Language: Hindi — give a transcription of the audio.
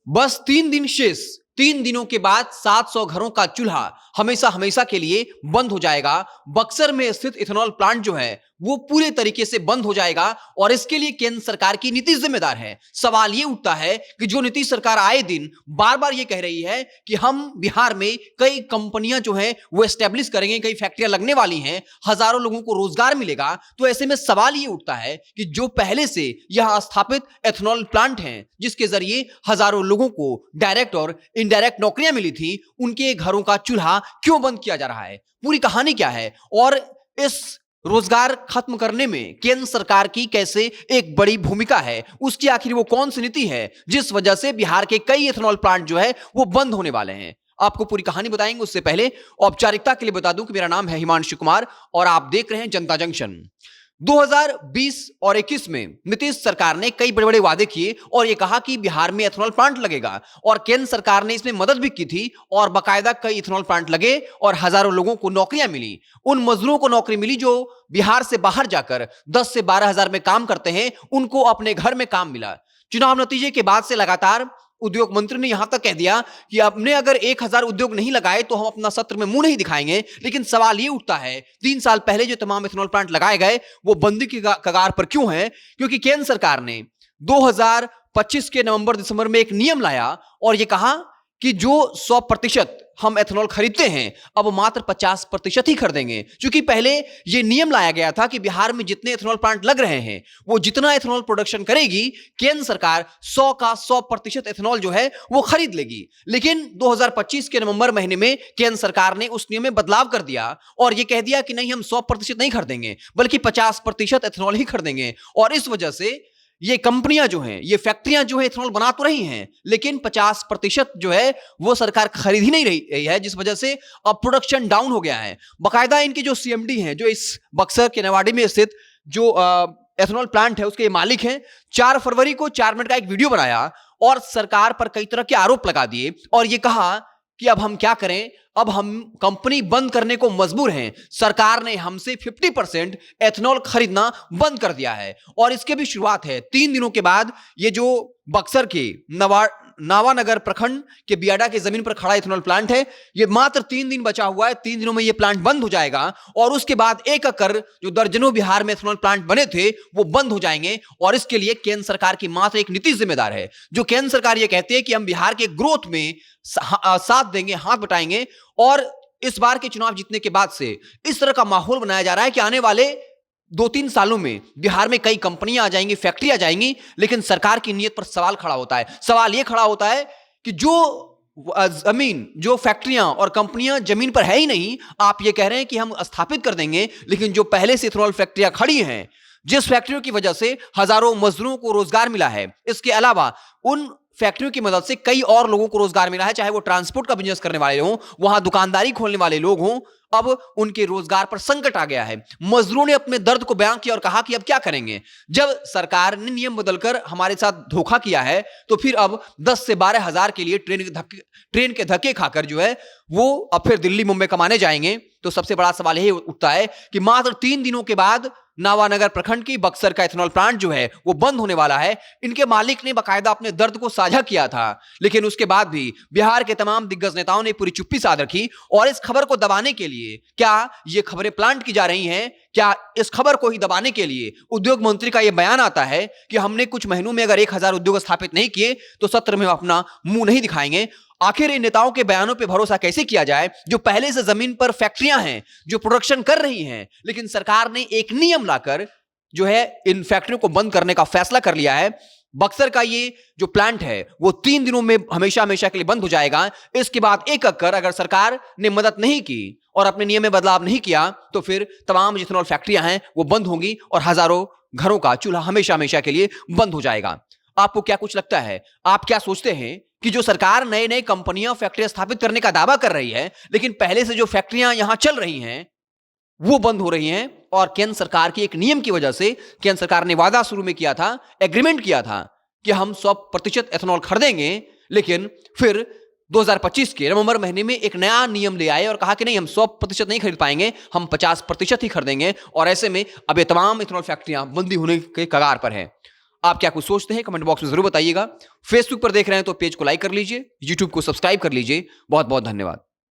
बस 3 दिन शेष। 3 दिनों के बाद 700 घरों का चूल्हा हमेशा हमेशा के लिए बंद हो जाएगा। बक्सर में स्थित इथेनॉल प्लांट जो है वो पूरे तरीके से बंद हो जाएगा और इसके लिए केंद्र सरकार की नीति जिम्मेदार है। सवाल ये उठता है कि जो नीतीश सरकार आए दिन बार बार ये कह रही है कि हम बिहार में कई कंपनियां जो है वो एस्टेब्लिश करेंगे, कई फैक्ट्रियां लगने वाली हैं, हजारों लोगों को रोजगार मिलेगा। तो ऐसे में सवाल ये उठता है कि जो पहले से यहां स्थापित एथेनॉल प्लांट हैं जिसके जरिए हजारों लोगों को डायरेक्ट और इनडायरेक्ट नौकरियां मिली थी, उनके घरों का चूल्हा क्यों बंद किया जा रहा है? पूरी कहानी क्या है और इस रोजगार खत्म करने में केंद्र सरकार की कैसे एक बड़ी भूमिका है? उसकी आखिर वो कौन सी नीति है जिस वजह से बिहार के कई एथेनॉल प्लांट जो है वो बंद होने वाले हैं? आपको पूरी कहानी बताएंगे। उससे पहले औपचारिकता के लिए बता दूं कि मेरा नाम है हिमांशु कुमार और आप देख रहे हैं जनता जंक्शन। 2020 और 21 में नीतीश सरकार ने कई बड़े बड़े वादे किए और यह कहा कि बिहार में एथेनॉल प्लांट लगेगा और केंद्र सरकार ने इसमें मदद भी की थी और बाकायदा कई एथेनॉल प्लांट लगे और हजारों लोगों को नौकरियां मिली। उन मजदूरों को नौकरी मिली जो बिहार से बाहर जाकर 10 से 12 हजार में काम करते हैं, उनको अपने घर में काम मिला। चुनाव नतीजे के बाद से लगातार उद्योग मंत्री ने यहां तक कह दिया कि आपने अगर 1000 उद्योग नहीं लगाए तो हम अपना सत्र में मुंह नहीं दिखाएंगे। लेकिन सवाल यह उठता है 3 साल पहले जो तमाम एथेनॉल प्लांट लगाए गए वो बंदी की कगार पर क्यों है? क्योंकि केंद्र सरकार ने 2025 के नवंबर दिसंबर में एक नियम लाया और यह कहा कि जो 100% हम एथेनॉल खरीदते हैं अब मात्र 50% ही खरीदेंगे। क्योंकि पहले यह नियम लाया गया था कि बिहार में जितने एथेनॉल प्लांट लग रहे हैं वो जितना एथेनॉल प्रोडक्शन करेगी केंद्र सरकार 100 का 100% एथेनॉल जो है वो खरीद लेगी। लेकिन 2025 के नवंबर महीने में केंद्र सरकार ने उस नियम में बदलाव कर दिया और यह कह दिया कि नहीं, हम 100% नहीं खरीदेंगे बल्कि 50% एथेनॉल ही खरीदेंगे। और इस वजह से ये कंपनियां जो हैं, ये फैक्ट्रियां जो है एथेनॉल बना तो रही हैं लेकिन 50% जो है वो सरकार खरीद ही नहीं रही है, जिस वजह से अब प्रोडक्शन डाउन हो गया है। बाकायदा इनके जो सीएमडी हैं, जो इस बक्सर के नवाड़ी में स्थित जो एथेनॉल प्लांट है उसके मालिक हैं, 4 फरवरी को 4 मिनट का एक वीडियो बनाया और सरकार पर कई तरह के आरोप लगा दिए और ये कहा कि अब हम क्या करें, अब हम कंपनी बंद करने को मजबूर हैं। सरकार ने हमसे 50% एथेनॉल खरीदना बंद कर दिया है और इसके भी शुरुआत है 3 दिनों के बाद। ये जो बक्सर के नावानगर प्रखंड के बियाडा की जमीन पर खड़ा एथेनॉल प्लांट है, ये मात्र 3 दिन बचा हुआ है। 3 दिनों में ये प्लांट बंद हो जाएगा और उसके बाद एक एकड़ जो दर्जनों बिहार में एथेनॉल प्लांट बने थे वो बंद हो जाएंगे। और इसके लिए केंद्र सरकार की मात्र एक नीति जिम्मेदार है। जो केंद्र सरकार ये कहती है कि हम बिहार के ग्रोथ में साथ देंगे, हाथ बटाएंगे। और इस बार के चुनाव जीतने के बाद से इस तरह का माहौल बनाया जा रहा है कि आने वाले 2-3 सालों में बिहार में कई कंपनियां आ जाएंगी, फैक्ट्री आ जाएंगी। लेकिन सरकार की नीयत पर सवाल खड़ा होता है। सवाल यह खड़ा होता है कि जो जमीन, जो फैक्ट्रियां और कंपनियां जमीन पर है ही नहीं, आप ये कह रहे हैं कि हम स्थापित कर देंगे, लेकिन जो पहले से इथेनॉल फैक्ट्रियां खड़ी हैं, जिस फैक्ट्रियों की वजह से हजारों मजदूरों को रोजगार मिला है, इसके अलावा उन फैक्ट्रियों की मदद से कई और लोगों को रोजगार मिला है, चाहे वो ट्रांसपोर्ट का बिजनेस करने वाले हों, वहां दुकानदारी खोलने वाले लोग हों। अब उनके रोजगार पर संकट आ गया है। मजदूरों ने अपने दर्द को बयां किया और कहा कि अब क्या करेंगे? जब सरकार ने नियम बदलकर हमारे साथ धोखा किया है तो फिर अब 10 से 12 हजार के लिए ट्रेन के धक्के खाकर जो है वो अब फिर दिल्ली मुंबई कमाने जाएंगे। तो सबसे बड़ा सवाल यही उठता है कि मात्र 3 दिनों के बाद नावानगर प्रखंड की बक्सर का एथेनॉल प्लांट जो है वो बंद होने वाला है। इनके मालिक ने बाकायदा अपने दर्द को साझा किया था, लेकिन उसके बाद भी बिहार के तमाम दिग्गज नेताओं ने पूरी चुप्पी साध रखी। और इस खबर को दबाने के लिए क्या ये खबरें प्लांट की जा रही हैं? क्या इस खबर को ही दबाने के लिए उद्योग मंत्री का यह बयान आता है कि हमने कुछ महीनों में अगर 1000 उद्योग स्थापित नहीं किए तो सत्र में अपना मुंह नहीं दिखाएंगे? आखिर इन नेताओं के बयानों पर भरोसा कैसे किया जाए जो पहले से जमीन पर फैक्ट्रियां हैं, जो प्रोडक्शन कर रही हैं, लेकिन सरकार ने एक नियम लाकर जो है इन फैक्ट्रियों को बंद करने का फैसला कर लिया है। बक्सर का ये जो प्लांट है वो 3 दिनों में हमेशा हमेशा के लिए बंद हो जाएगा। इसके बाद एक एकड़ अगर सरकार ने मदद नहीं की और अपने नियम में बदलाव नहीं किया तो फिर तमाम इथेनॉल फैक्ट्रियां हैं वो बंद होंगी और हजारों घरों का चूल्हा हमेशा हमेशा के लिए बंद हो जाएगा। आपको क्या कुछ लगता है? आप क्या सोचते हैं कि जो सरकार नए नए कंपनियां फैक्ट्रियां स्थापित करने का दावा कर रही है, लेकिन पहले से जो फैक्ट्रियां यहां चल रही हैं वो बंद हो रही हैं और केंद्र सरकार की एक नियम की वजह से, केंद्र सरकार ने वादा शुरू में किया था, एग्रीमेंट किया था कि हम 100% एथेनॉल खरीदेंगे, लेकिन फिर 2025 के नवंबर महीने में एक नया नियम ले आए और कहा कि नहीं, हम 100% नहीं खरीद पाएंगे, हम 50% ही खरीदेंगे। और ऐसे में अब ये तमाम एथेनॉल फैक्ट्रियां बंदी होने के कगार पर हैं। आप क्या कुछ सोचते हैं कमेंट बॉक्स में जरूर बताइएगा। फेसबुक पर देख रहे हैं तो पेज को लाइक कर लीजिए, यूट्यूब को सब्सक्राइब कर लीजिए। बहुत बहुत धन्यवाद।